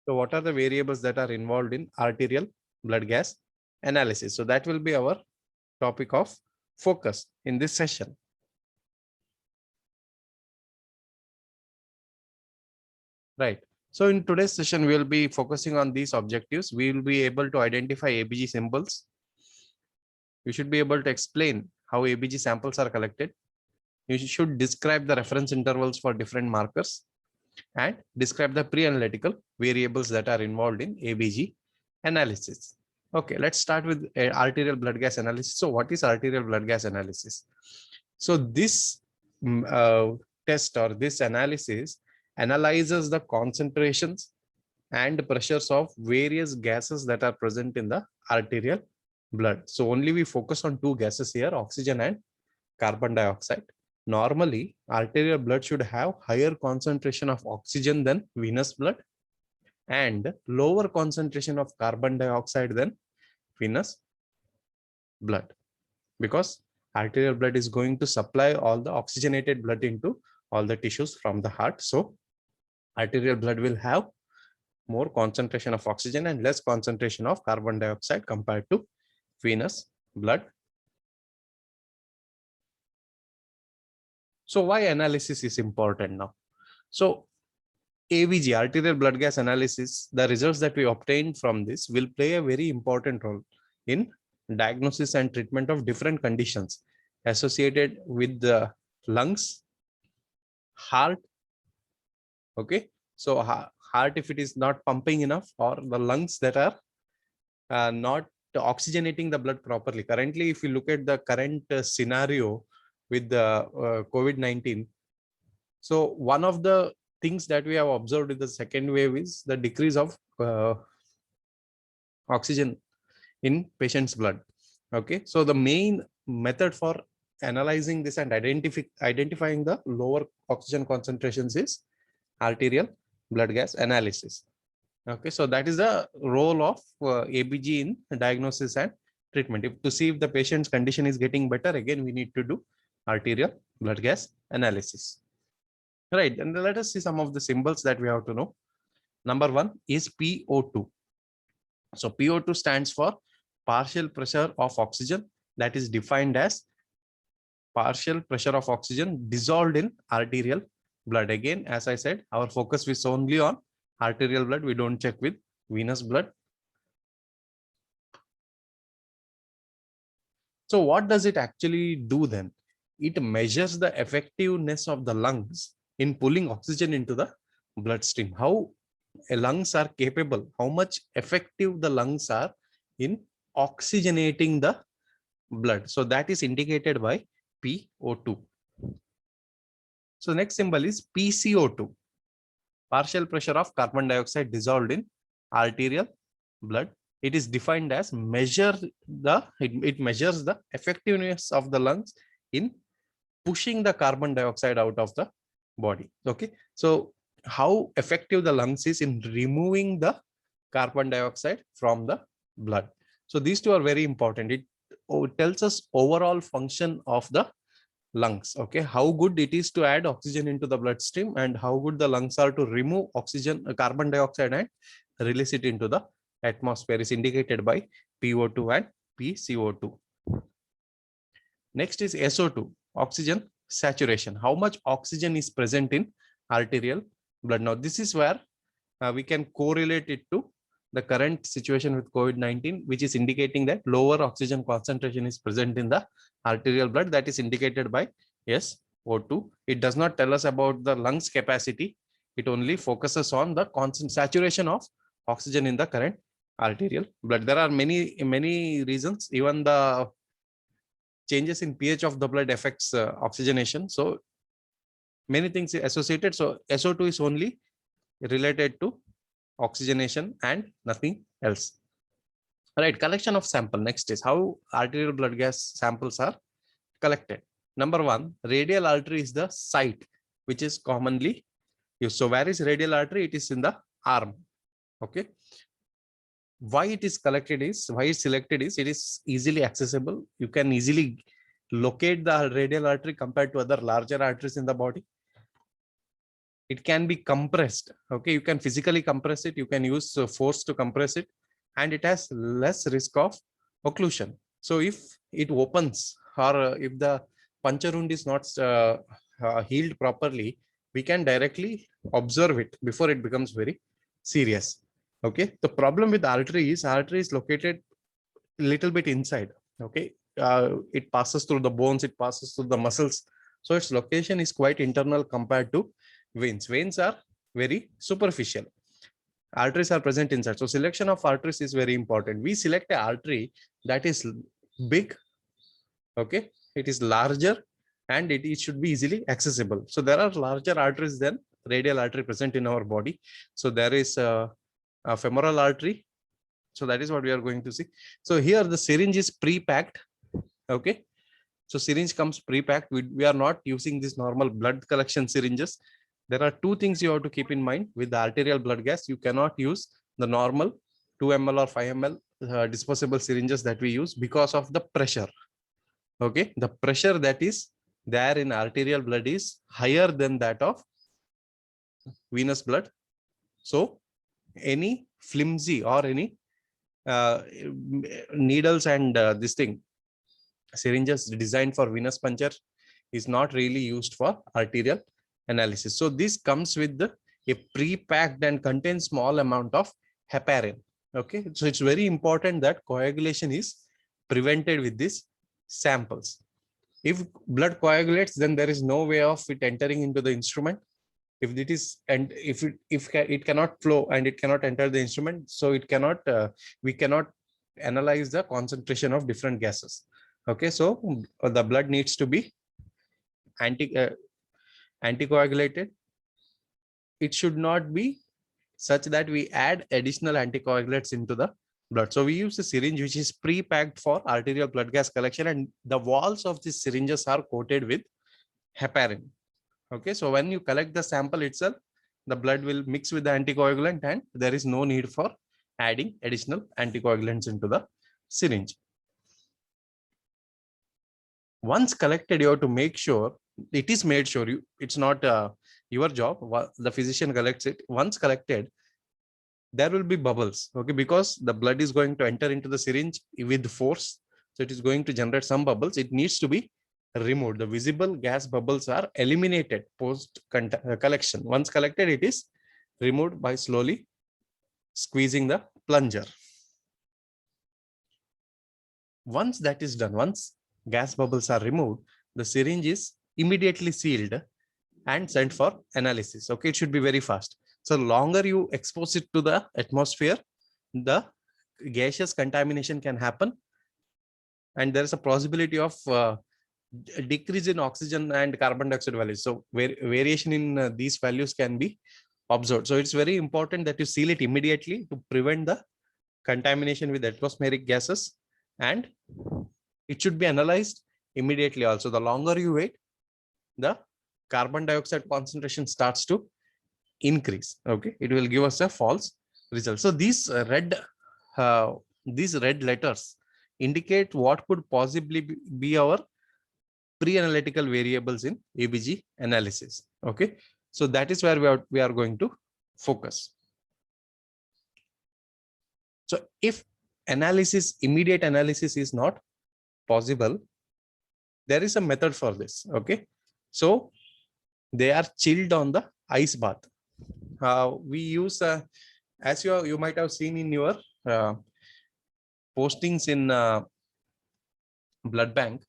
So what are the variables that are involved in arterial blood gas analysis? So that will be our topic of focus in this session. Right. So in today's session, we will be focusing on these objectives. We will be able to identify ABG symbols. You should be able to explain how ABG samples are collected. You should describe the reference intervals for different markers and describe the pre-analytical variables that are involved in ABG analysis. Okay, let's start with arterial blood gas analysis. So what is arterial blood gas analysis? So this test or this analysis analyzes the concentrations and pressures of various gases that are present in the arterial blood. So only we focus on two gases here, oxygen and carbon dioxide. Normally, arterial blood should have higher concentration of oxygen than venous blood and lower concentration of carbon dioxide than venous blood, because arterial blood is going to supply all the oxygenated blood into all the tissues from the heart. So arterial blood will have more concentration of oxygen and less concentration of carbon dioxide compared to venous blood. So why analysis is important now? So ABG, arterial blood gas analysis, the results that we obtained from this will play a very important role in diagnosis and treatment of different conditions associated with the lungs, heart. Okay, so heart, if it is not pumping enough, or the lungs that are not oxygenating the blood properly. Currently, if you look at the current scenario with the COVID-19, so one of the things that we have observed in the second wave is the decrease of oxygen in patient's blood. Okay, so the main method for analyzing this and identifying the lower oxygen concentrations is arterial blood gas analysis. Okay, so that is the role of ABG in diagnosis and treatment. To see if the patient's condition is getting better, again, we need to do arterial blood gas analysis. Right, and let us see some of the symbols that we have to know. Number one is PO2. So PO2 stands for partial pressure of oxygen, that is defined as partial pressure of oxygen dissolved in arterial blood. Again, as I said, our focus is only on arterial blood. We don't check with venous blood. So what does it actually do then? It measures the effectiveness of the lungs in pulling oxygen into the bloodstream. How lungs are capable, how much effective the lungs are in oxygenating the blood. So that is indicated by PO2. So next symbol is PCO2, partial pressure of carbon dioxide dissolved in arterial blood. It is defined as it measures the effectiveness of the lungs in pushing the carbon dioxide out of the body. Okay, so how effective the lungs is in removing the carbon dioxide from the blood. So these two are very important. It tells us overall function of the lungs. Okay, how good it is to add oxygen into the bloodstream and how good the lungs are to remove oxygen, carbon dioxide, and release it into the atmosphere is indicated by PO2 and PCO2. Next is SO2, oxygen saturation. How much oxygen is present in arterial blood? Now this is where we can correlate it to the current situation with COVID-19, which is indicating that lower oxygen concentration is present in the arterial blood. That is indicated by SO2. It does not tell us about the lungs capacity. It only focuses on the constant saturation of oxygen in the current arterial blood. There are many reasons. Even the changes in pH of the blood affects oxygenation. So many things associated. So SO2 is only related to oxygenation and nothing else. All right, collection of sample. Next is how arterial blood gas samples are collected. Number one, radial artery is the site which is commonly used. So where is radial artery? It is in the arm. Okay. Why it is collected is, why it's selected is, it is easily accessible. You can easily locate the radial artery compared to other larger arteries in the body. it can be compressed. Okay, you can physically compress it, you can use force to compress it, and it has less risk of occlusion. So if it opens, or if the puncture wound is not healed properly, we can directly observe it before it becomes very serious. Okay, the problem with artery is located a little bit inside. Okay, it passes through the bones, it passes through the muscles, so its location is quite internal compared to veins. Veins are very superficial, arteries are present inside. So selection of arteries is very important. We select an artery that is big, okay, it is larger, and it should be easily accessible. So there are larger arteries than radial artery present in our body. So there is a femoral artery. So that is what we are going to see. So here the syringe is pre-packed. Okay, so syringe comes pre-packed. We are not using this normal blood collection syringes. There are two things you have to keep in mind with the arterial blood gas. You cannot use the normal 2 ml or 5 ml disposable syringes that we use because of the pressure. Okay, the pressure that is there in arterial blood is higher than that of venous blood. So any flimsy or any needles and this thing syringes designed for venous puncture is not really used for arterial analysis. So this comes with a pre-packed and contains small amount of heparin. Okay, so it's very important that coagulation is prevented with these samples. If blood coagulates, then there is no way of it entering into the instrument. If it is, and if it cannot flow and it cannot enter the instrument, so it cannot we cannot analyze the concentration of different gases. Okay, so the blood needs to be anticoagulated. It should not be such that we add additional anticoagulants into the blood. So we use a syringe which is pre-packed for arterial blood gas collection, and the walls of these syringes are coated with heparin. Okay, so when you collect the sample itself, the blood will mix with the anticoagulant, and there is no need for adding additional anticoagulants into the syringe. Once collected, you have to make sure it is made sure it's not your job. The physician collects it. Once collected, there will be bubbles. Okay, because the blood is going to enter into the syringe with force, so it is going to generate some bubbles. It needs to be removed. The visible gas bubbles are eliminated post collection. Once collected, it is removed by slowly squeezing the plunger. Once that is done, once gas bubbles are removed, the syringe is immediately sealed and sent for analysis. Okay, it should be very fast. So longer you expose it to the atmosphere, the gaseous contamination can happen, and there is a possibility of decrease in oxygen and carbon dioxide values. So variation in these values can be observed. So it's very important that you seal it immediately to prevent the contamination with atmospheric gases, and it should be analyzed immediately also. The longer you wait, the carbon dioxide concentration starts to increase. Okay, it will give us a false result. So these red letters indicate what could possibly be our pre-analytical variables in ABG analysis. Okay, so that is where we are going to focus. So if immediate analysis is not possible, there is a method for this. Okay, so they are chilled on the ice bath. We use as you might have seen in your postings in blood bank.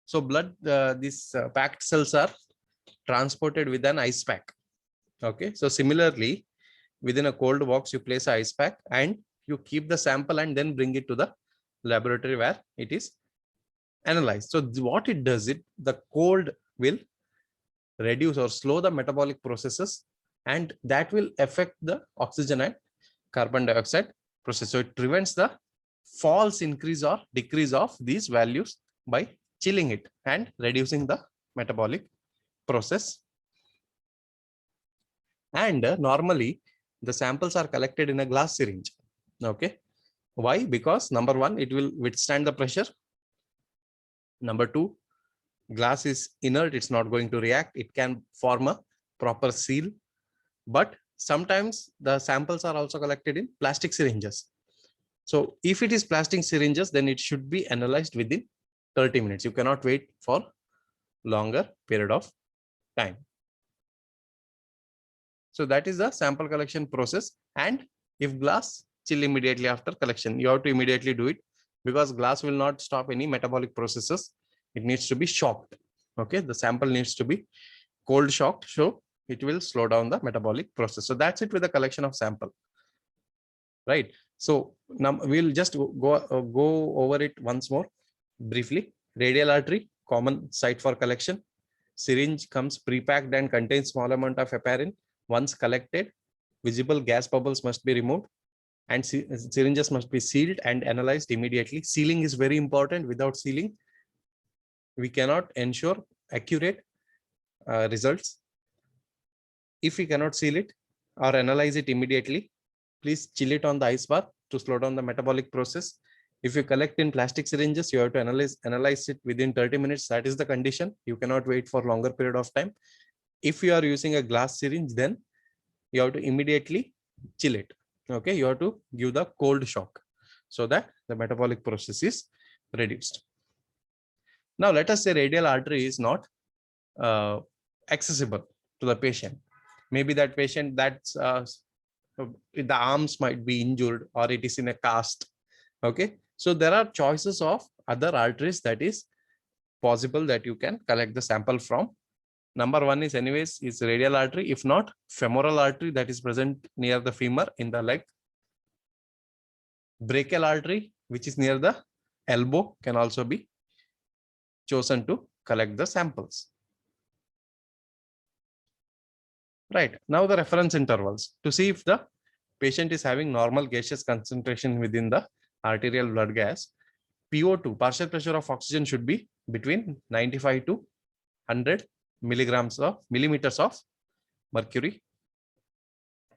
So these packed cells are transported with an ice pack. Okay, so similarly, within a cold box, you place an ice pack and you keep the sample and then bring it to the laboratory where it is analyzed. So what it does, the cold will reduce or slow the metabolic processes, and that will affect the oxygen and carbon dioxide process. So it prevents the false increase or decrease of these values by chilling it and reducing the metabolic process. And normally the samples are collected in a glass syringe. Okay, why? Because number one, it will withstand the pressure. Number two, glass is inert, it's not going to react. It can form a proper seal, but sometimes the samples are also collected in plastic syringes. So if it is plastic syringes, then it should be analyzed within 30 minutes. You cannot wait for longer period of time. So that is the sample collection process. And if glass, chill immediately after collection. You have to immediately do it because glass will not stop any metabolic processes. It needs to be shocked. Okay, the sample needs to be cold shocked, so it will slow down the metabolic process. So that's it with the collection of sample, right? So now we'll just go over it once more briefly. Radial artery, common site for collection. Syringe comes pre-packed and contains small amount of heparin. Once collected, visible gas bubbles must be removed and syringes must be sealed and analyzed immediately. Sealing is very important. Without sealing, we cannot ensure accurate results. If we cannot seal it or analyze it immediately, please chill it on the ice bath to slow down the metabolic process. If you collect in plastic syringes, you have to analyze it within 30 minutes. That is the condition. You cannot wait for longer period of time. If you are using a glass syringe, then you have to immediately chill it. Okay, you have to give the cold shock so that the metabolic process is reduced. Now, let us say radial artery is not accessible to the patient. Maybe that patient, that's the arms might be injured or it is in a cast. Okay, so there are choices of other arteries that is possible that you can collect the sample from. Number one is anyways is radial artery. If not, femoral artery that is present near the femur in the leg. Brachial artery, which is near the elbow, can also be chosen to collect the samples. Right, now the reference intervals to see if the patient is having normal gaseous concentration within the arterial blood gas. PO2, partial pressure of oxygen, should be between 95 to 100 millimeters of mercury.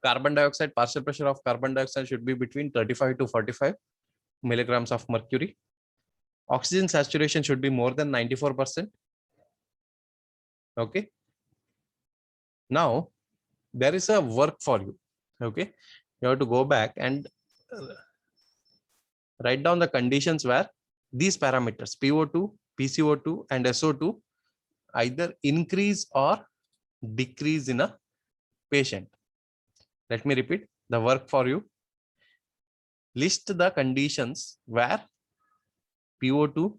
Carbon dioxide, partial pressure of carbon dioxide should be between 35 to 45 milligrams of mercury. Oxygen saturation should be more than 94%. Okay. Now, there is a work for you. Okay. You have to go back and write down the conditions where these parameters PO2, PCO2 and SO2 either increase or decrease in a patient. Let me repeat the work for you. List the conditions where PO2,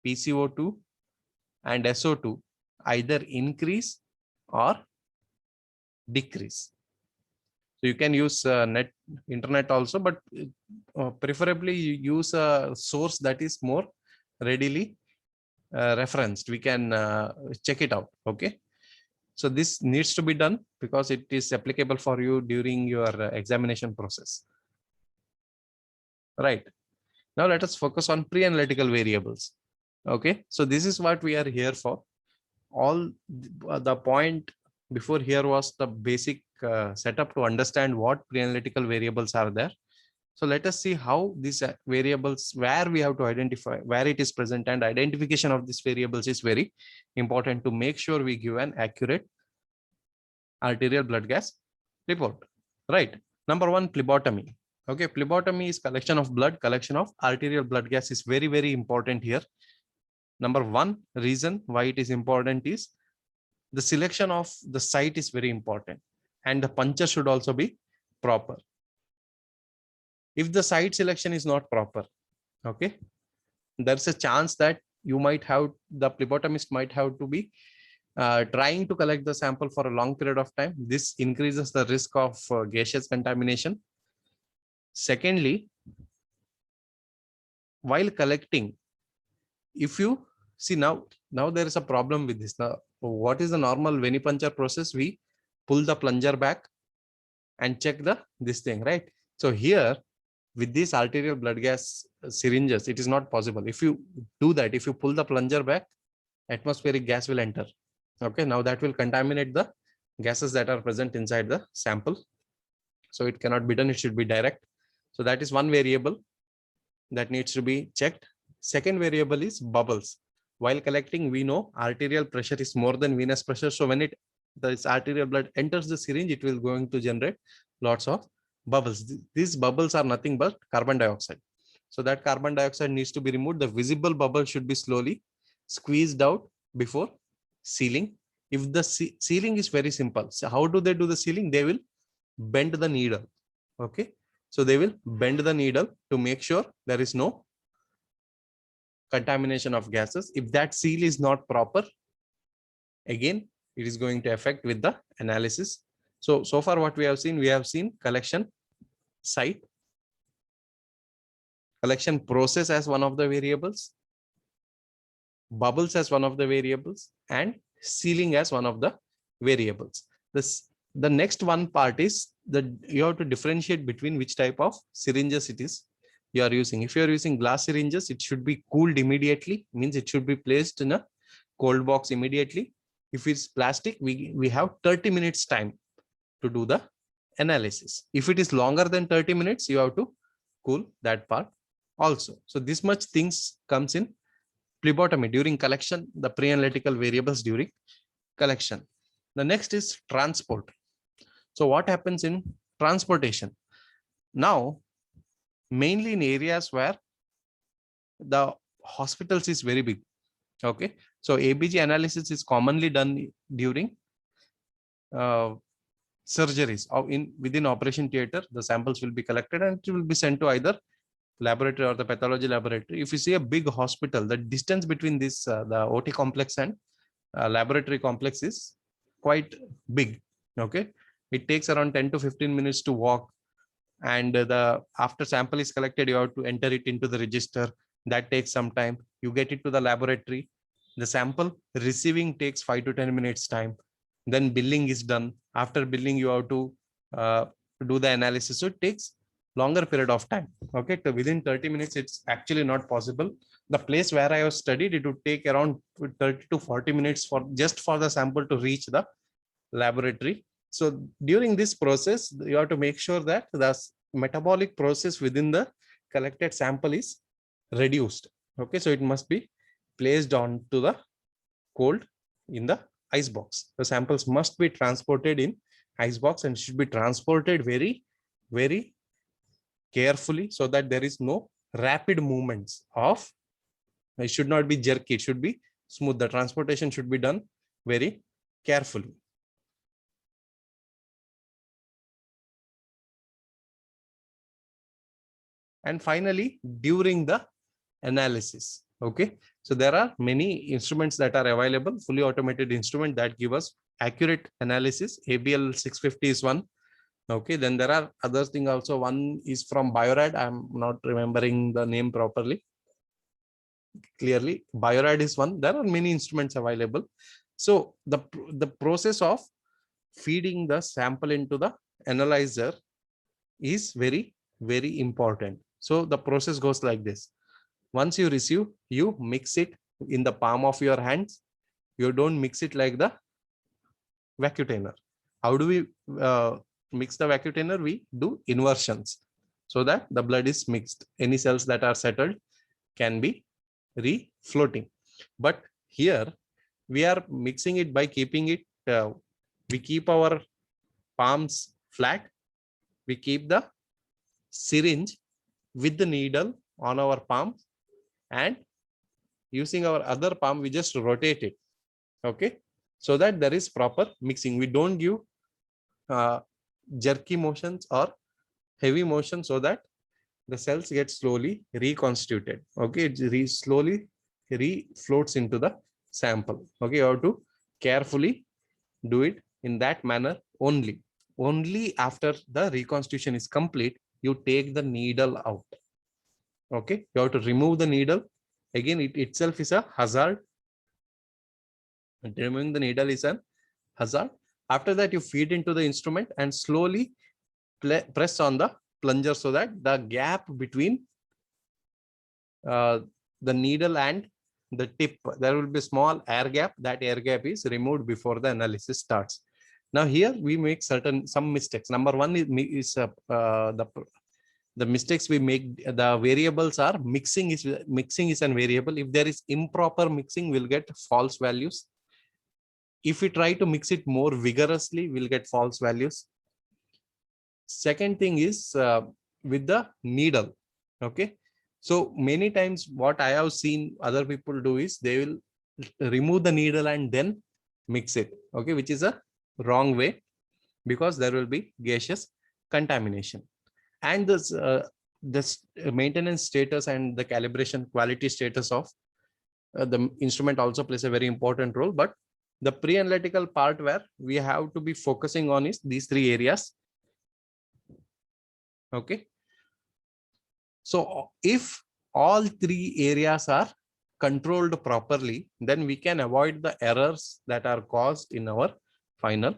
PCO2 and SO2 either increase or decrease. So you can use internet also, but preferably you use a source that is more readily referenced. We can check it out. Okay. So this needs to be done because it is applicable for you during your examination process. Right. Now let us focus on pre-analytical variables. Okay. So this is what we are here for. All the point before here was the basic setup to understand what pre-analytical variables are there. So let us see how these variables, where we have to identify where it is present, and identification of these variables is very important to make sure we give an accurate arterial blood gas report. Right. Number one, phlebotomy. Okay, phlebotomy is collection of blood. Collection of arterial blood gas is very, very important here. Number one reason why it is important is the selection of the site is very important, and the puncture should also be proper. If the site selection is not proper, okay, there's a chance that you might have, the phlebotomist might have to be trying to collect the sample for a long period of time. This increases the risk of gaseous contamination. Secondly, while collecting, if you see now there is a problem with this. Now, what is the normal venipuncture process? We pull the plunger back and check this thing, right? So here with these arterial blood gas syringes, it is not possible. If you do that, if you pull the plunger back, atmospheric gas will enter. Okay, now that will contaminate the gases that are present inside the sample. So it cannot be done. It should be direct. So that is one variable that needs to be checked. Second variable is bubbles. While collecting, we know arterial pressure is more than venous pressure. So when it this arterial blood enters the syringe, it will going to generate lots of bubbles. These bubbles are nothing but carbon dioxide. So that carbon dioxide needs to be removed. The visible bubble should be slowly squeezed out before sealing. If the sealing is very simple, so how do they do the sealing? They will bend the needle. Okay. So they will bend the needle to make sure there is no contamination of gases. If that seal is not proper, again, it is going to affect with the analysis. So far what we have seen collection site, collection process as one of the variables, bubbles as one of the variables, and sealing as one of the variables. The next one part is that you have to differentiate between which type of syringes it is you are using. If you are using glass syringes, it should be cooled immediately, means it should be placed in a cold box immediately. If it's plastic, we have 30 minutes time to do the analysis. If it is longer than 30 minutes, you have to cool that part also. So this much things comes in phlebotomy during collection, the pre-analytical variables during collection. The next is transport. So what happens in transportation? Now, mainly in areas where the hospitals is very big. Okay. So ABG analysis is commonly done during surgeries or within operation theater. The samples will be collected and it will be sent to either laboratory or the pathology laboratory. If you see a big hospital, the distance between this the OT complex and laboratory complex is quite big. Okay, it takes around 10 to 15 minutes to walk, and after sample is collected, you have to enter it into the register. That takes some time. You get it to the laboratory. The sample receiving takes 5 to 10 minutes time. Then billing is done. After billing, you have to do the analysis. So it takes longer period of time. Okay, so within 30 minutes, it's actually not possible. The place where I have studied, it would take around 30 to 40 minutes for the sample to reach the laboratory. So during this process, you have to make sure that the metabolic process within the collected sample is reduced. Okay, so it must be placed onto the cold in the ice box. The samples must be transported in ice box and should be transported very, very carefully so that there is no rapid movements of, it should not be jerky, it should be smooth. The transportation should be done very carefully. And finally, during the analysis. Okay, so there are many instruments that are available, fully automated instrument that give us accurate analysis. ABL 650 is one. Okay, then there are other things also. One is from Biorad. I'm not remembering the name properly. Clearly, Biorad is one. There are many instruments available. So the process of feeding the sample into the analyzer is very, very important. So the process goes like this. Once you receive, you mix it in the palm of your hands. You don't mix it like the vacutainer. How do we mix the vacutainer? We do inversions so that the blood is mixed. Any cells that are settled can be refloating. But here we are mixing it by keeping it, we keep our palms flat. We keep the syringe with the needle on our palm, and using our other palm, we just rotate it. Okay, so that there is proper mixing. We don't give jerky motions or heavy motion so that the cells get slowly reconstituted. Okay, it slowly refloats into the sample. Okay, you have to carefully do it in that manner only. Only after the reconstitution is complete, you take the needle out. Okay, you have to remove the needle. Again, it itself is a hazard. Removing the needle is a hazard. After that, you feed into the instrument and slowly press on the plunger so that the gap between the needle and the tip, there will be a small air gap. That air gap is removed before the analysis starts. Now here we make some mistakes. Number one is the mistakes we make. The variables are mixing is an variable. If there is improper mixing, we'll get false values. If we try to mix it more vigorously, we'll get false values. Second thing is with the needle. Okay. So many times what I have seen other people do is they will remove the needle and then mix it. Okay. Which is a wrong way, because there will be gaseous contamination. And this maintenance status and the calibration quality status of the instrument also plays a very important role. But the pre-analytical part where we have to be focusing on is these three areas. Okay. So if all three areas are controlled properly, then we can avoid the errors that are caused in our final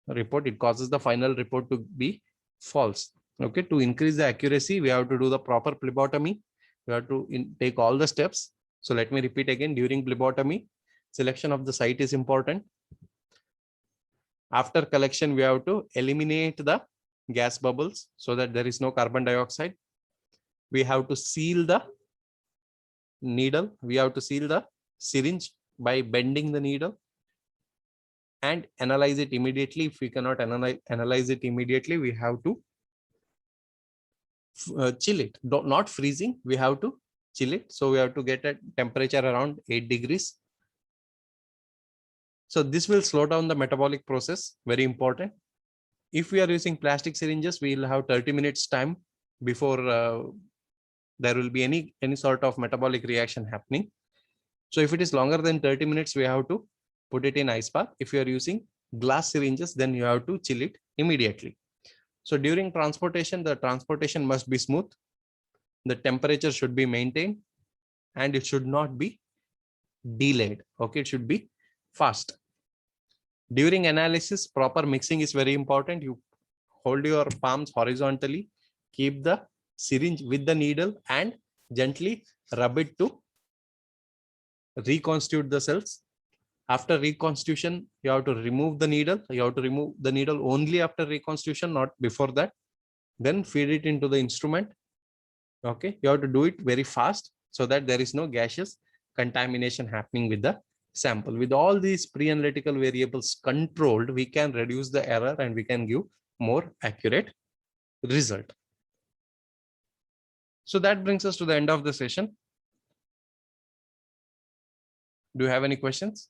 report. It causes the final report to be false. Okay. To increase the accuracy, we have to do the proper phlebotomy. We have to take all the steps. So let me repeat again. During phlebotomy, selection of the site is important. After collection, we have to eliminate the gas bubbles so that there is no carbon dioxide. We have to seal the needle. We have to seal the syringe by bending the needle and analyze it immediately. If we cannot analyze it immediately, we have to chill it. Not freezing. We have to chill it. So we have to get a temperature around 8 degrees. So this will slow down the metabolic process. Very important. If we are using plastic syringes, we will have 30 minutes time before there will be any sort of metabolic reaction happening. So if it is longer than 30 minutes, we have to put it in ice bath. If you are using glass syringes, then you have to chill it immediately. So during transportation, the transportation must be smooth. The temperature should be maintained and it should not be delayed. Okay, it should be fast. During analysis, proper mixing is very important. You hold your palms horizontally, keep the syringe with the needle and gently rub it to reconstitute the cells. After reconstitution, you have to remove the needle. You have to remove the needle only after reconstitution, not before that. Then feed it into the instrument. Okay, you have to do it very fast so that there is no gaseous contamination happening with the sample. With all these pre-analytical variables controlled, we can reduce the error and we can give more accurate result. So that brings us to the end of the session. Do you have any questions?